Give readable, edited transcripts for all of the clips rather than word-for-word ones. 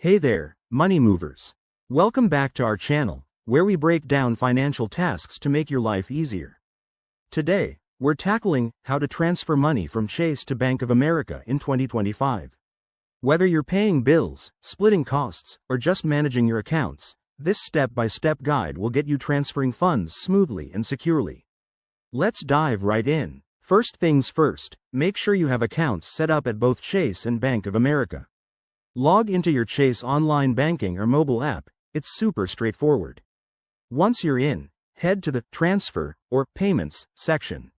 Hey there, money movers. Welcome back to our channel, where we break down financial tasks to make your life easier. Today, we're tackling how to transfer money from Chase to Bank of America in 2025. Whether you're paying bills, splitting costs, or just managing your accounts, this step-by-step guide will get you transferring funds smoothly and securely. Let's dive right in. First things first, make sure you have accounts set up at both Chase and Bank of America. Log into your Chase online banking or mobile app. It's super straightforward. Once you're in, head to the Transfer or Payments section.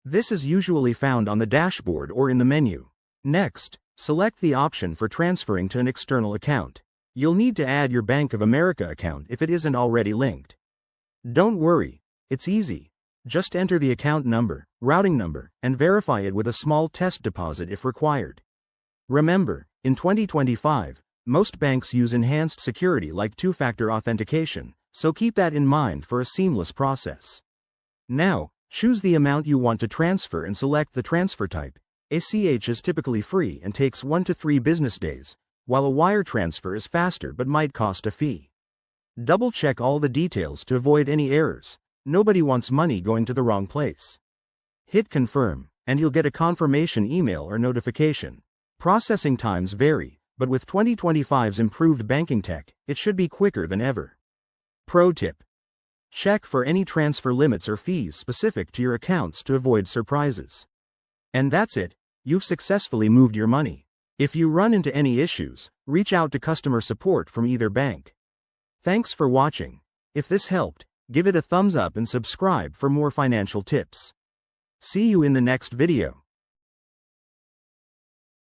This is usually found on the dashboard or in the menu. Next, select the option for transferring to an external account. You'll need to add your Bank of America account if it isn't already linked. Don't worry, it's easy. Just enter the account number, routing number, and verify it with a small test deposit if required. Remember, in 2025, most banks use enhanced security like two-factor authentication, so keep that in mind for a seamless process. Now, choose the amount you want to transfer and select the transfer type. ACH is typically free and takes 1 to 3 business days, while a wire transfer is faster but might cost a fee. Double-check all the details to avoid any errors. Nobody wants money going to the wrong place. Hit confirm, and you'll get a confirmation email or notification. Processing times vary, but with 2025's improved banking tech, it should be quicker than ever. Pro tip: check for any transfer limits or fees specific to your accounts to avoid surprises. And that's it, you've successfully moved your money. If you run into any issues, reach out to customer support from either bank. Thanks for watching. If this helped, give it a thumbs up and subscribe for more financial tips. See you in the next video.